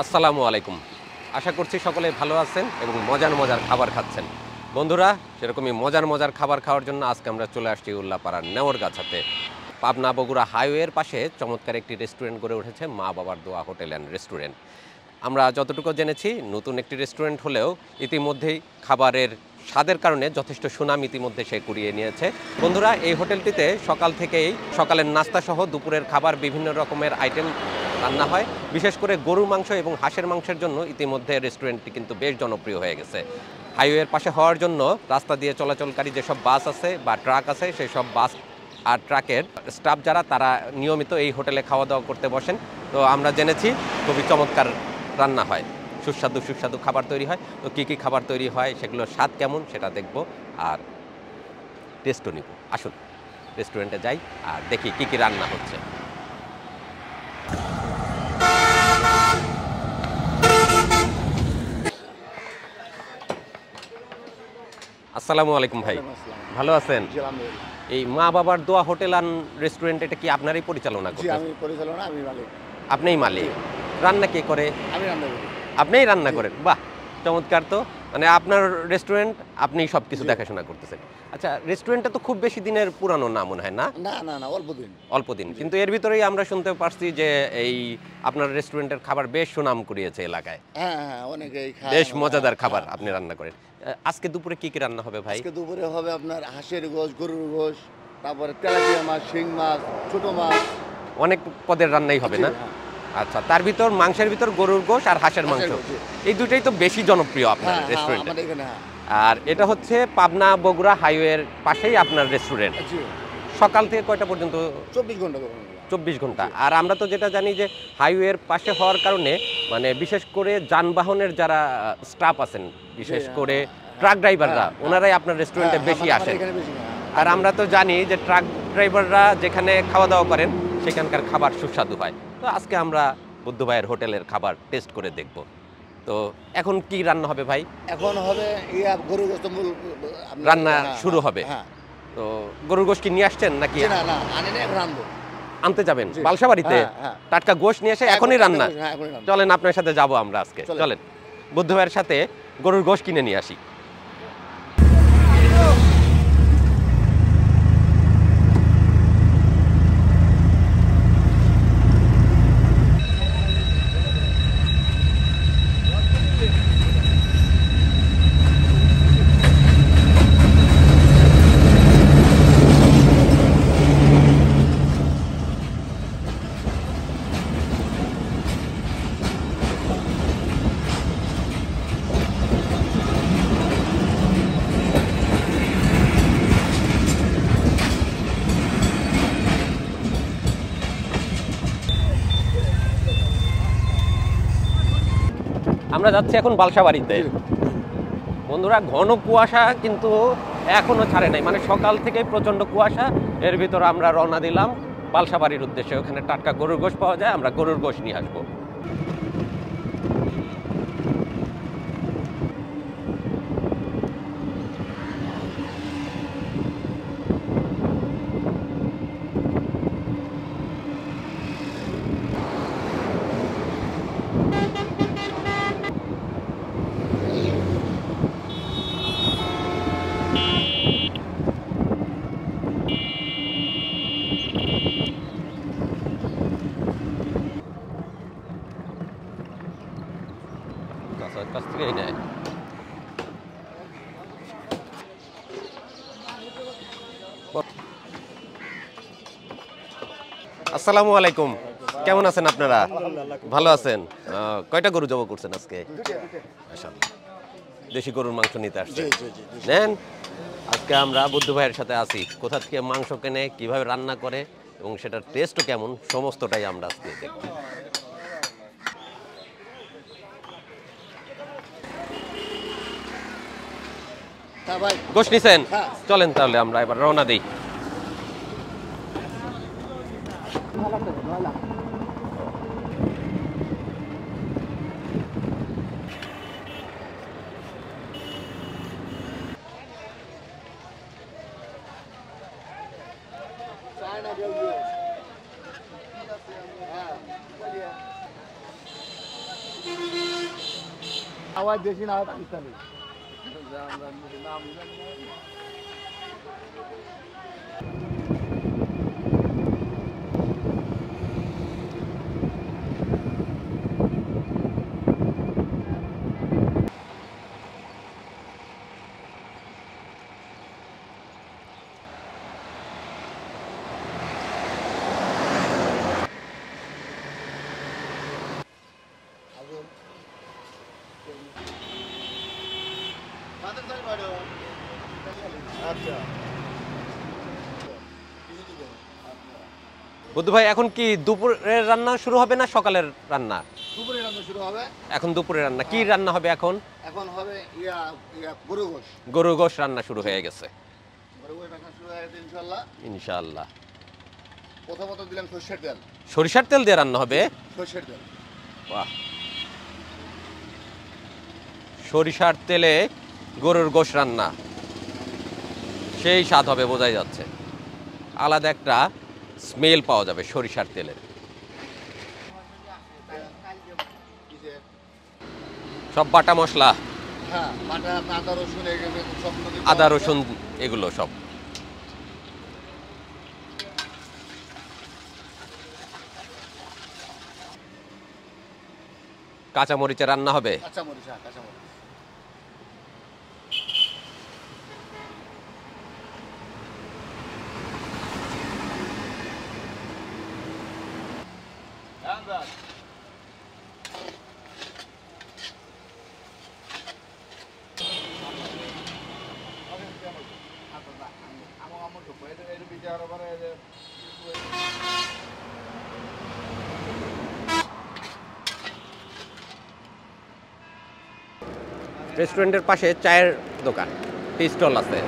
আসসালামু আলাইকুম। আশা করছি সকলে ভালো আছেন এবং মজার মজার খাবার খাচ্ছেন। বন্ধুরা, সেরকমই মজার মজার খাবার খাওয়ার জন্য আজকে আমরা চলে আসছি উল্লাপাড়ার নেওরগাছাতে। পাবনা বগুড়া হাইওয়ের পাশে চমৎকার একটি রেস্টুরেন্ট গড়ে উঠেছে মা বাবার দোয়া হোটেল অ্যান্ড রেস্টুরেন্ট। আমরা যতটুকু জেনেছি নতুন একটি রেস্টুরেন্ট হলেও ইতিমধ্যেই খাবারের স্বাদের কারণে যথেষ্ট সুনাম ইতিমধ্যে সে কুড়িয়ে নিয়েছে। বন্ধুরা, এই হোটেলটিতে সকাল থেকেই সকালের নাস্তা সহ দুপুরের খাবার বিভিন্ন রকমের আইটেম রান্না হয়। বিশেষ করে গরুর মাংস এবং হাঁসের মাংসের জন্য ইতিমধ্যে রেস্টুরেন্টটি কিন্তু বেশ জনপ্রিয় হয়ে গেছে। হাইওয়ের পাশে হওয়ার জন্য রাস্তা দিয়ে চলাচলকারী যেসব বাস আছে বা ট্রাক আছে, সেই সব বাস আর ট্রাকের স্টাফ যারা তারা নিয়মিত এই হোটেলে খাওয়া দাওয়া করতে বসেন। তো আমরা জেনেছি খুবই চমৎকার রান্না হয়, সুস্বাদু সুস্বাদু খাবার তৈরি হয়। তো কী কী খাবার তৈরি হয়, সেগুলোর স্বাদ কেমন সেটা দেখব আর টেস্টও নিব। আসুন রেস্টুরেন্টে যাই আর দেখি কী কী রান্না হচ্ছে। আসসালামু আলাইকুম ভাই, ভালো আছেন? এই মা বাবার দোয়া হোটেল অ্যান্ড রেস্টুরেন্ট, এটা কি আপনারই পরিচালনা করেন? আমি পরিচালনা, আমি মালিক। আপনিই মালিক? রান্না কে করে? আমি রান্না করি। আপনিই রান্না করেন? বাহ, চমৎকার। তো মানে আপনার রেস্টুরেন্ট, আপনি সব কিছু দেখাশোনা করতেছেন। আচ্ছা, রেস্টুরেন্টটা তো খুব বেশি দিনের পুরানো না মনে হয়, না? না না না, অল্প দিন। অল্প দিন, কিন্তু এর ভিতরেই আমরা শুনতে পারছি যে এই আপনার রেস্টুরেন্টের খাবার বেশ সুনাম কুড়িয়েছে এলাকায়। হ্যাঁ হ্যাঁ, অনেকেই খায়। বেশ মজাদার খাবার আপনি রান্না করেন। আজকে দুপুরে কি কি রান্না হবে ভাই? আজকে দুপুরে হবে আপনার হাঁসের গোশ, গরুর গোশ, তারপরে তেলাপিয়া মাছ, শিং মাছ, ছোট মাছ। অনেক পদের রান্নাই হবে না? আচ্ছা, তার ভিতর মাংসের ভিতর গরুর গোশ আর হাঁসের মাংস, এই দুটাই তো বেশি জনপ্রিয় আপনার রেস্টুরেন্টে। আর এটা হচ্ছে পাবনা বগুড়া হাইওয়ের পাশেই আপনার রেস্টুরেন্ট। সকাল থেকে কয়টা পর্যন্ত? 24 ঘন্টা। 24 ঘন্টা। আর আমরা তো যেটা জানি যে হাইওয়ের পাশে হওয়ার কারণে মানে বিশেষ করে যানবাহনের যারা স্টাফ আছেন, বিশেষ করে ট্রাক ড্রাইভাররা, ওনারাই আপনার রেস্টুরেন্টে বেশি আসেন। আর আমরা তো জানি যে ট্রাক ড্রাইভাররা যেখানে খাওয়া দাওয়া করেন সেখানকার খাবার সুস্বাদু হয়। তো আজকে আমরা বুদ্ধ ভাইয়ের হোটেলের খাবার টেস্ট করে দেখব। তো এখন কি রান্না হবে ভাই? এখন হবে গরুর গোশত রান্না শুরু হবে। তো গরুর গোশত কি নিয়ে আসছেন নাকি? না না, আনি না, রান্না আনতে যাবেন বালসাবাড়িতে? টাটকা গোশত নিয়ে এসে এখনই রান্না? চলেন আপনার সাথে যাব আমরা আজকে, চলেন বুদ্ধ ভাইয়ের সাথে গরুর গোশত কিনে নিয়ে আসি। আমরা যাচ্ছি এখন বালসাবাড়িতে। বন্ধুরা, ঘন কুয়াশা কিন্তু এখনো ছাড়ে নাই, মানে সকাল থেকেই প্রচন্ড কুয়াশা। এর ভিতর আমরা রওনা দিলাম বালসাবাড়ির উদ্দেশ্যে। ওখানে টাটকা গরুর গোশত পাওয়া যায়, আমরা গরুর গোশত নিয়ে আসবো। কাছ থেকেই নেয়। আসসালামু আলাইকুম, কেমন আছেন আপনারা? ভালো আছেন? কয়টা গরু জবাই করছেন আজকে? দেশি গরুর মাংস নিতে আসছেন? নেন। আজকে আমরা বুদ্ধ ভাইয়ের সাথে আছি। কোথা থেকে মাংস কেনে, কিভাবে রান্না করে এবং সেটার টেস্টও কেমন, সমস্তটাই আমরা আজকে দেখব। গোশত নিছেন? চলেন তাহলে আমরা এবার রওনা দিই। হাওয়াই দেশি না পাকিস্তানি। আচ্ছা বুদ্ধু ভাই এখন কি দুপুরের রান্না শুরু হবে না সকালের রান্না? দুপুরে রান্না শুরু হবে। এখন দুপুরের রান্না কি রান্না হবে এখন? এখন হবে ইয়া ইয়া গরু গোশ। গরুর গোশ রান্না শুরু হয়ে গেছে গরু গোশ রান্না শুরু হয়ে গেছে ইনশাআল্লাহ। ইনশাআল্লাহ। প্রথমত দিলাম সরষের তেল। সরিষার তেল দিয়ে রান্না হবে? সরষের তেল। বাহ, সরিষার তেলে গরুর গোশ রান্না সেই স্বাদ হবে, বোঝাই যাচ্ছে। আলাদা একটা স্মেল পাওয়া যাবে সরিষার তেলের। সব বাটা মশলা, হ্যাঁ, বাটা আদা রসুন এগুলো সব নদী আদা রসুন এগুলো সব। কাঁচামরিচে রান্না হবে। কাঁচামরিচ, হ্যাঁ কাঁচামরিচ। রেস্টুরেন্টের পাশে চায়ের দোকান, টি স্টল আছে।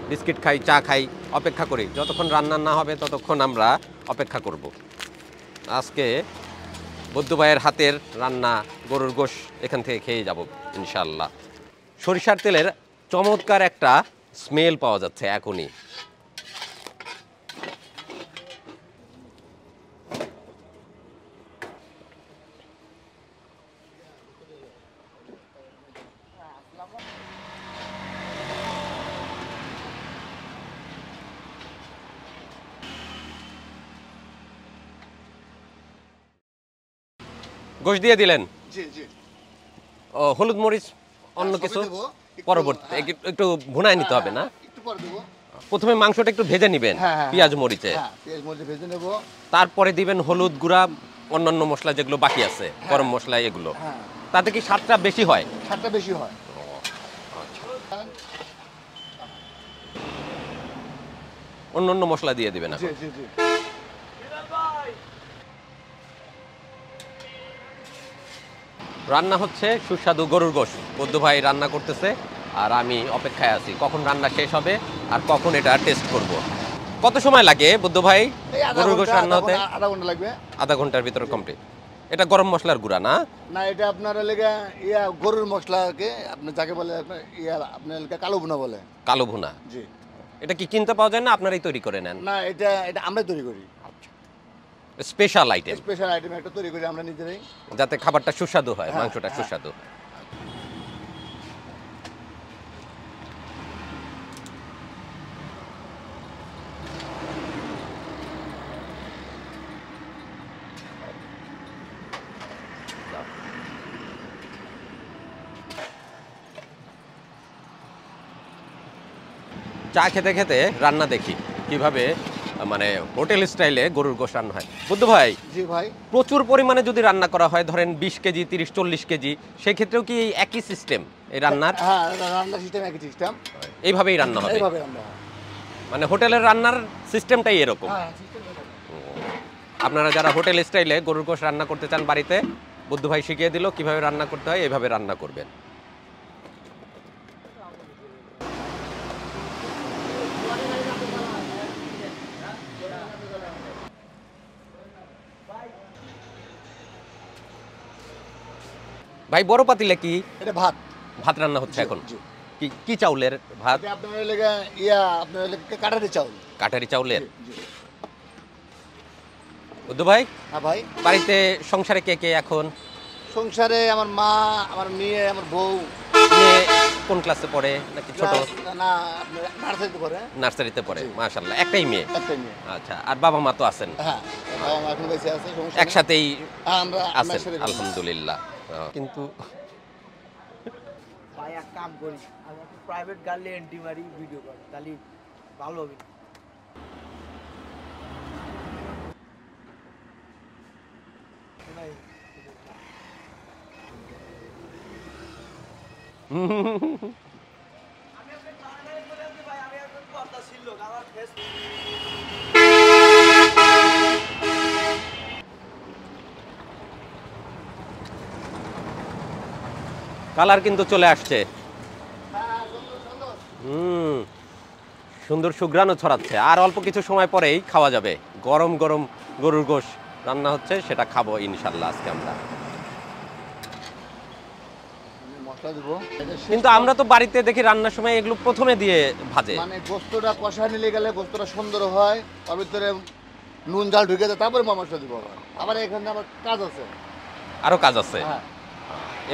বিস্কিট খাই, চা খাই, অপেক্ষা করি। যতক্ষণ রান্না না হবে ততক্ষণ আমরা অপেক্ষা করব। আজকে বুদ্ধু ভাইয়ের হাতের রান্না গরুর গোশ এখান থেকে খেয়ে যাব ইনশাআল্লাহ। সরিষার তেলের চমৎকার একটা স্মেল পাওয়া যাচ্ছে এখনই। গোশ দিয়ে দিলেন? জি জি। ও, হলুদ মরিচ অন্য সবই কিছু দেবো, পরবর্তী হ্যাঁ। একটু ভুনায় নিতে হবে না? একটু পরে দেবো। প্রথমে মাংসটা একটু ভেজে নেবেন পেঁয়াজ মরিচে, হ্যাঁ, পেঁয়াজ মরিচে ভেজে নেবো। তারপরে দিবেন হলুদ গুঁড়া, অন্যান্য মশলা যেগুলো বাকি আছে, গরম মশলা এগুলো। হ্যাঁ, তাতে কি স্বাদটা বেশি হয়? স্বাদটা বেশি হয়। অন্যান্য মশলা দিয়ে দিবেন জি এখন। জি জি। রান্না হচ্ছে সুস্বাদু গরুর গোশ। বুদ্ধু ভাই রান্না করতেছে আর আমি অপেক্ষায় আছি কখন রান্না শেষ হবে আর কখন এটা টেস্ট করব। কত সময় লাগে বুদ্ধু ভাই এই আধা গরুর গোশ ঘন্টা, রান্না হতে? আধা ঘন্টা লাগবে। আধা ঘন্টার ভিতরে কমপ্লিট। এটা গরম মশলার গুঁড়া না? না, এটা আপনার লেগে ইয়া গরুর মশলাকে আপনি যাকে বলে আপনার ইয়া আপনার লেগে কালো ভুনা বলে। কালো ভুনা। জি। এটা কি কিনতে পাওয়া যায় না আপনারাই তৈরি করে নেন? না, এটা এটা আমরা তৈরি করি। স্পেশাল আইটেম, স্পেশাল আইটেম একটা তৈরি করি আমরা নিজেরাই। যাতে খাবারটা সুস্বাদু হয়, হ্যাঁ, মাংসটা হ্যাঁ। সুস্বাদু। চা খেতে খেতে রান্না দেখি কিভাবে মানে হোটেল স্টাইলে গরুর গোশ রান্না হয়। বুদ্ধু ভাই, জি ভাই। প্রচুর পরিমাণে যদি রান্না করা হয়, ধরেন 20 কেজি 30-40 কেজি, সেই ক্ষেত্রেও কি এই একই সিস্টেম এই রান্নার? হ্যাঁ, রান্নার সিস্টেম একই সিস্টেম। এইভাবেই রান্না হবে? এইভাবে রান্না হয়। মানে হোটেলের রান্নার সিস্টেমটাই এরকম। হ্যাঁ, সিস্টেম এরকম। আপনারা যারা হোটেল স্টাইলে গরুর গোশ রান্না করতে চান বাড়িতে, বুদ্ধু ভাই শিখিয়ে দিল কিভাবে রান্না করতে হয়, এভাবে রান্না করবেন। ভাই বড় পাতিলে কি এটা ভাত। ভাত রান্না হচ্ছে জি, এখন? জি। কি কি চাউলের ভাত? এটা আপনার লেগে ইয়া আপনার লেগে কাটারি চাউল। কাঠারি চাউলের। জি, জি। বুদ্ধু ভাই, হ্যাঁ ভাই। বাড়িতে সংসারে কে কে এখন? সংসারে আমার মা, আমার মেয়ে, আমার বউ। মেয়ে কোন ক্লাসে পড়ে নাকি ছোট? না, নার্সারিতে পড়ে। নার্সারিতে পড়ে, মাশাআল্লাহ। একটাই মেয়ে? একটাই মেয়ে। আচ্ছা, আর বাবা মা তো আছেন? হ্যাঁ, বাবা মা এখন বেঁচে আছে, সমস্যা নেই। একসাথেই আমরা আছেন, একসাথে। আলহামদুলিল্লাহ। কিন্তু ভাই এক কাম করি, আমি একটা প্রাইভেট গাড়ি এন্ট্রি মারি, ভিডিও করি, তাহলে ভালো হবে। কালার কিন্তু চলে আসছে। হ্যাঁ, সুন্দর, সুন্দর। সুন্দর সুঘ্রাণও ছড়াচ্ছে। আর অল্প কিছু সময় পরেই খাওয়া যাবে। গরম গরম গরুর গোশত রান্না হচ্ছে, সেটা খাবো ইনশাল্লাহ আজকে আমরা। আমি মশলা দেবো। কিন্তু আমরা তো বাড়িতে দেখি রান্নার সময় এগুলো প্রথমে দিয়ে ভাজে। মানে গোস্তটা কষা নিলে গেলে গোস্তটা সুন্দর হয়, তার ভিতরে নুন ঝাল ঢুকে যায়, তারপরে মশলা দিব। আবার এখানে আমার কাজ আছে, আরো কাজ আছে। হ্যাঁ।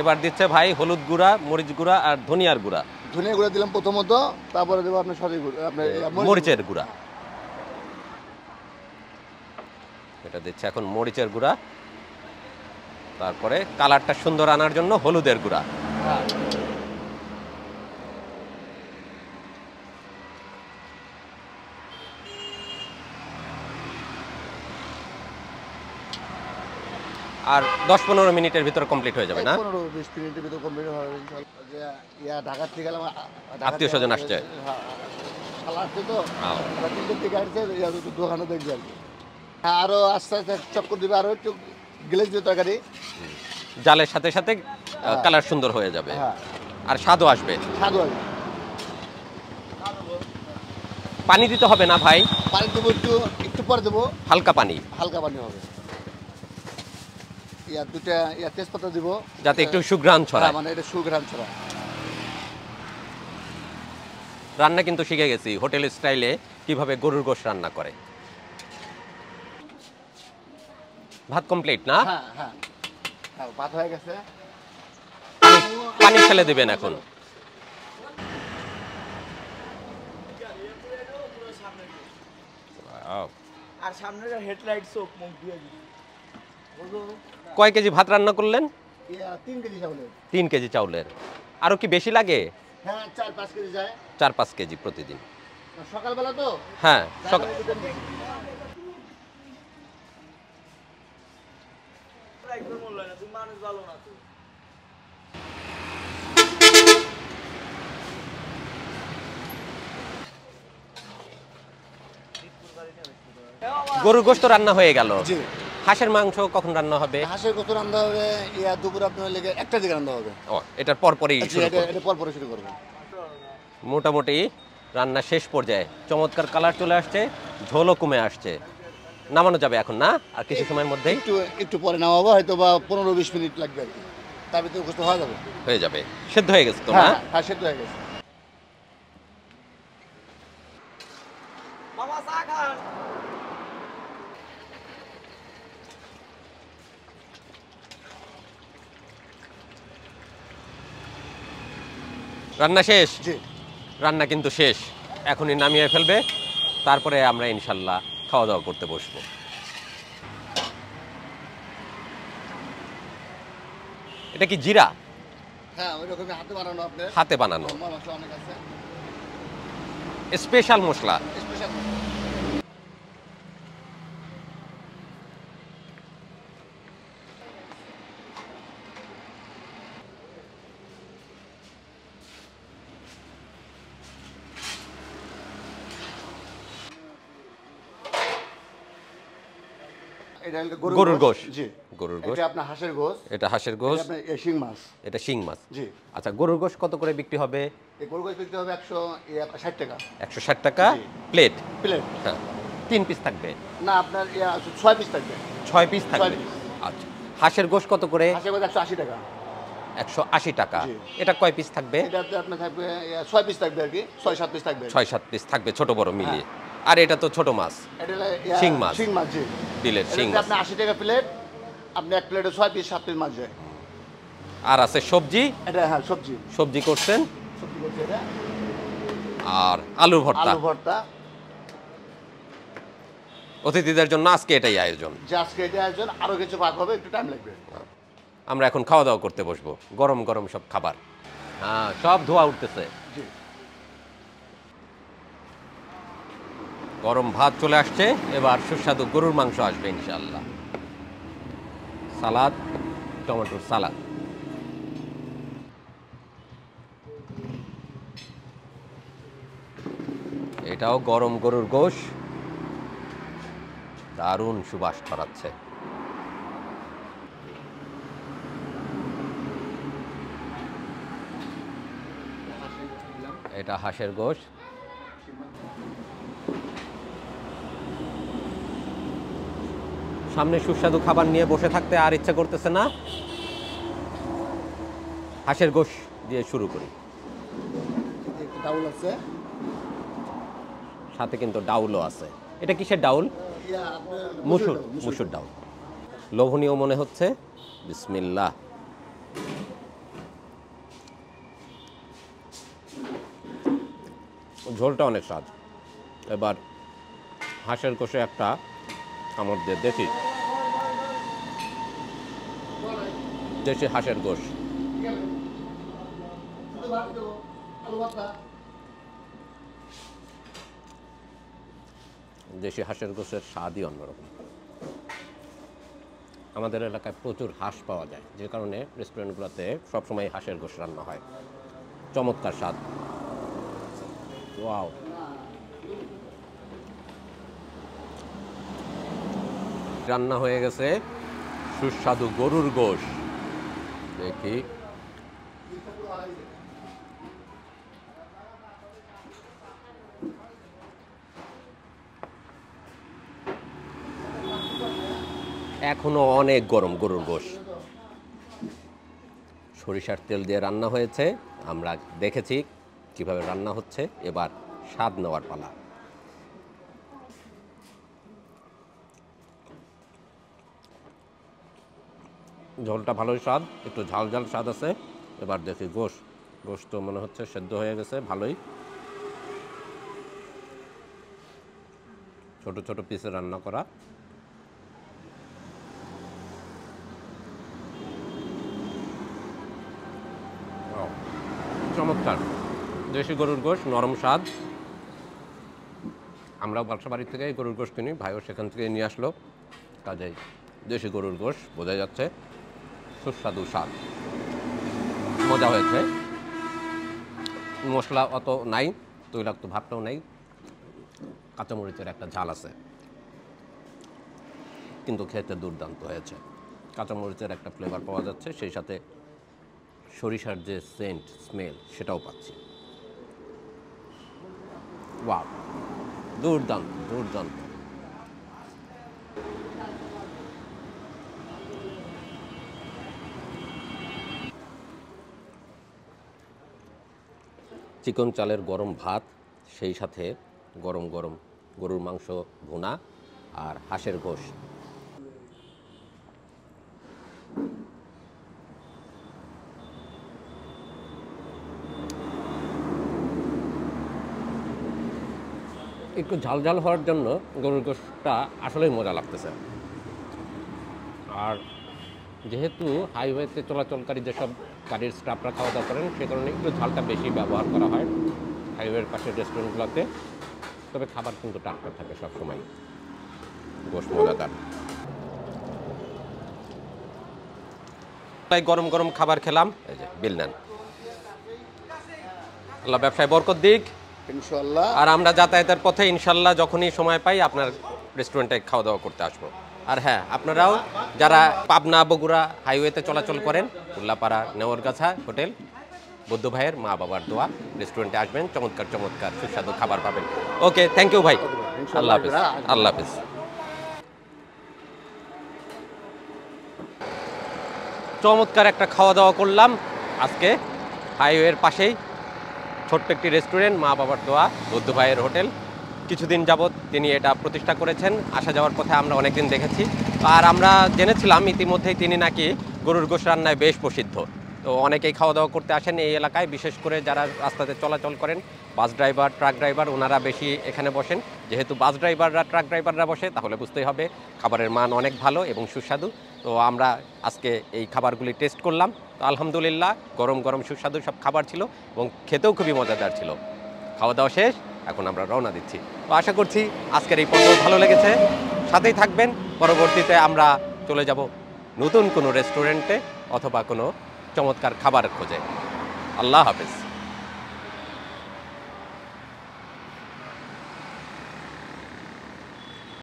এবার দিচ্ছে ভাই হলুদ গুঁড়া, মরিচ গুঁড়া আর ধনিয়ার গুঁড়া। ধনিয়া গুঁড়া দিলাম প্রথমত, তারপরে দেবো আপনার সরি আপনার মরিচের গুঁড়া। এটা দিচ্ছে এখন মরিচের গুঁড়া, তারপরে কালারটা সুন্দর আনার জন্য হলুদের গুঁড়া। হ্যাঁ। আর 10-15 মিনিটের ভিতর কমপ্লিট হয়ে যাবে না? 15-20 মিনিটের ভিতরে কমপ্লিট হবে ইনশাআল্লাহ। যে ইয়া ঢাকা থেকে গেলাম, আত্মীয় স্বজন আসছে? হ্যাঁ, শালা আসছে তো, হ্যাঁ। ওরা তিনটের দিকে আসছে, ইয়া একটু দোকানে দেখবে আর কি। হ্যাঁ, আরো আস্তে আস্তে চক্কর দিবে, আরো একটু গ্লেজ দিয়ে তরকারি। জালের সাথে সাথে কালার সুন্দর হয়ে যাবে, হ্যাঁ, আর স্বাদও আসবে। স্বাদ হবে। পানি দিতে হবে না ভাই? পানি দেবো একটু, একটু পরে দেবো, হালকা পানি, হালকা পানি হবে। ইয়া দুটা ইয়া তেজপাতা দিব, যাতে একটু সুঘ্রাণ ছড়ায়। মানে এটা সুঘ্রাণ ছড়া। রান্না কিন্তু শিখে গেছি হোটেল স্টাইলে কিভাবে গরুর গোশত রান্না করে। ভাত কমপ্লিট না? হ্যাঁ, হ্যাঁ, হ্যাঁ, ভাত হয়ে গেছে। পানি ফেলে দেবেন এখন। আর সামনের হেডলাইট চোখ মুখ দিয়ে দিই। কয় কেজি ভাত রান্না করলেন? ইয়া 3 কেজি চাউলের। 3 কেজি চাউলের। আরো কি বেশি লাগে? হ্যাঁ, 4-5 কেজি যায়। 4-5 কেজি প্রতিদিন। সকালবেলা তো, হ্যাঁ, একদম বললো না, তুমি মানুষ ভালো না তুই। গরুর গোশত রান্না হয়ে গেল। জি। হাঁসের মাংস কখন রান্না হবে? হাঁসের কত রান্না হবে? ইয়া দুপুর আপনার লেগে 1টার দিকে রান্না হবে। ও, এটার পরপরই জি, শুরু করব। এটা পর পরে শুরু করবো। মোটামুটি রান্না শেষ পর্যায়ে, চমৎকার কালার চলে আসছে, ঝোলও কমে আসছে। নামানো যাবে এখন না? আর কিছু সময়ের মধ্যেই একটু একটু পরে নামাবো, হয়তো বা 15-20 মিনিট লাগবে আর কি, তার ভিতরে গোস্ত হয়ে যাবে। হয়ে যাবে। সেদ্ধ হয়ে গেছে তো না? হ্যাঁ, হ্যাঁ, সেদ্ধ হয়ে গেছে। মামা চা খান। রান্না শেষ? জি। রান্না কিন্তু শেষ, এখনই নামিয়ে ফেলবে, তারপরে আমরা ইনশাল্লাহ খাওয়া দাওয়া করতে বসবো। এটা কি জিরা? হ্যাঁ, ওই রকমই হাতে বানানো আপনার। হাতে বানানো মশলা অনেক আছে, স্পেশাল মশলা। স্পেশাল। এটা হলো গরুর গোশ। জি, গরুর গোশ। এটা আপনার হাঁসের গোশ। এটা হাঁসের গোশ। এটা আপনার শিং মাছ। এটা শিং মাছ। জি। আচ্ছা, গরুর গোশ কত করে বিক্রি হবে? এই গরুর গোশ বিক্রি হবে 160 টাকা 160 টাকা জি। প্লেট। প্লেট। হ্যাঁ, 3 পিস থাকবে? না, আপনার 6 পিস থাকবে। 6 পিস থাকবে। 6 পিস। আচ্ছা, হাঁসের গোশ কত করে? হাঁসের গোশ 180 টাকা। 180 টাকা। জি। এটা কয় পিস থাকবে? এটাতে আপনার থাকবে 6 পিস থাকবে আর কি, 6-7 পিস থাকবে। 6-7 পিস থাকবে, ছোট বড় মিলিয়ে। আর এটা তো ছোট মাছ, এটা হলো শিং মাছ। শিং মাছ, জি। বিলের শিং এটাতে মাছ। আপনার 80 টাকা প্লেট, আপনি এক প্লেটে 6 পিস 7 পিস মাছ যায়। আর আছে সবজি, এটা হ্যাঁ সবজি সবজি করছেন, সবজি করছি এটা, আর আলু ভর্তা। আলু ভর্তা। অতিথিদের জন্য আজকে এটাই আয়োজন। যে আজকে এটা আয়োজন, আরো কিছু ভাগ হবে, একটু টাইম লাগবে। আমরা এখন খাওয়া দাওয়া করতে বসবো, গরম গরম সব খাবার। হ্যাঁ, সব ধোয়া উঠতেছে। জি। গরম ভাত চলে আসছে, এবার সুস্বাদু গরুর মাংস আসবে ইনশাআল্লাহ। সালাদ, টমেটোর সালাদ। এটাও গরম গরুর গোশ, দারুণ সুবাস ছড়াচ্ছে। এটা হাঁসের গোশ। সামনে সুস্বাদু খাবার নিয়ে বসে থাকতে আর ইচ্ছা করতেছে না, হাঁসের গোশ দিয়ে শুরু করি। একটু ডাউল আছে, সাথে কিন্তু ডাউলও আছে। এটা কিসের ডাউল? মুসুর, মুসুর ডাউল। লোভনীয় মনে হচ্ছে। বিসমিল্লাহ। ঝোলটা অনেক স্বাদ। এবার হাঁসের কষে একটা কামড় দিয়ে দেখি। দেশি হাঁসের গোশ। দেশি হাঁসের গোশের স্বাদই অন্যরকম। আমাদের এলাকায় প্রচুর হাঁস পাওয়া যায়, যে কারণে রেস্টুরেন্টগুলোতে সবসময় হাঁসের গোশ রান্না হয়। চমৎকার স্বাদ। ওয়াও। রান্না হয়ে গেছে সুস্বাদু গরুর গোশ। দেখি। এখনো অনেক গরম গরুর গোশ। সরিষার তেল দিয়ে রান্না হয়েছে, আমরা দেখেছি কিভাবে রান্না হচ্ছে। এবার স্বাদ নেওয়ার পালা। ঝোলটা ভালোই স্বাদ, একটু ঝাল ঝাল স্বাদ আছে। এবার দেখি গোশ। গোশ তো মনে হচ্ছে সেদ্ধ হয়ে গেছে ভালোই। ছোট ছোট পিসে রান্না করা। চমৎকার দেশি গরুর গোশ, নরম স্বাদ। আমরাও বাসা বাড়ির থেকে গরুর গোশ কিনি, ভাইও সেখান থেকে নিয়ে আসলো। কাজেই দেশি গরুর গোশ বোঝা যাচ্ছে। সুস্বাদু স্বাদ, মজা হয়েছে। মশলা অত নাই, তৈলাক্ত ভাবটাও নাই, কাঁচামরিচের একটা ঝাল আছে, কিন্তু খেতে দুর্দান্ত হয়েছে। কাঁচামরিচের একটা ফ্লেভার পাওয়া যাচ্ছে, সেই সাথে সরিষার যে সেন্ট স্মেল সেটাও পাচ্ছি। ওয়াও, দুর্দান্ত দুর্দান্ত। চিকন চালের গরম ভাত, সেই সাথে গরম গরম গরুর মাংস ভুনা আর হাঁসের গোশ। একটু ঝাল ঝাল হওয়ার জন্য গরুর গোশটা আসলেই মজা লাগতেছে। আর যেহেতু হাইওয়েতে চলাচলকারী যেসব গাড়ির স্টাফরা খাওয়া দাওয়া করেন, সে কারণে একটু ঝালটা বেশি ব্যবহার করা হয় হাইওয়ের পাশের রেস্টুরেন্টগুলোতে। তবে খাবার কিন্তু টাটকা থাকে সবসময়। গোশ মজাদার। তাই গরম গরম খাবার খেলাম। এই যে বিল নেন। আল্লাহ ব্যবসায় বরকত দিক ইনশাআল্লাহ। আর আমরা যাতায়াতের পথে ইনশাল্লাহ যখনই সময় পাই আপনার রেস্টুরেন্টে খাওয়া দাওয়া করতে আসবো। আর হ্যাঁ, আপনারাও যারা পাবনা বগুড়া হাইওয়েতে চলাচল করেন, উল্লাপাড়া নেওরগাছা হোটেল বুদ্ধ ভাইয়ের মা বাবার দোয়া রেস্টুরেন্টে আসবেন, চমৎকার চমৎকার সুস্বাদু খাবার পাবেন। ওকে, থ্যাংক ইউ ভাই। আল্লাহ হাফিজ। আল্লাহ হাফিজ। চমৎকার একটা খাওয়া দাওয়া করলাম আজকে হাইওয়ের পাশেই ছোট্ট একটি রেস্টুরেন্ট, মা বাবার দোয়া বুদ্ধ ভাইয়ের হোটেল। কিছুদিন যাবৎ তিনি এটা প্রতিষ্ঠা করেছেন। আসা যাওয়ার পথে আমরা অনেক দিন দেখেছি। আর আমরা জেনেছিলাম ইতিমধ্যেই তিনি নাকি গরুর গোশ রান্নায় বেশ প্রসিদ্ধ। তো অনেকেই খাওয়া দাওয়া করতে আসেন এই এলাকায়, বিশেষ করে যারা রাস্তাতে চলাচল করেন, বাস ড্রাইভার, ট্রাক ড্রাইভার, ওনারা বেশি এখানে বসেন। যেহেতু বাস ড্রাইভাররা, ট্রাক ড্রাইভাররা বসে, তাহলে বুঝতেই হবে খাবারের মান অনেক ভালো এবং সুস্বাদু। তো আমরা আজকে এই খাবারগুলি টেস্ট করলাম, তো আলহামদুলিল্লাহ গরম গরম সুস্বাদু সব খাবার ছিল এবং খেতেও খুবই মজাদার ছিল। খাওয়া দাওয়া শেষ, এখন আমরা রওনা দিচ্ছি। তো আশা করছি আজকের এই পর্ব ভালো লেগেছে, সাথেই থাকবেন। পরবর্তীতে আমরা চলে যাব নতুন কোনো রেস্টুরেন্টে অথবা কোনো চমৎকার খাবারের খোঁজে। আল্লাহ হাফেজ।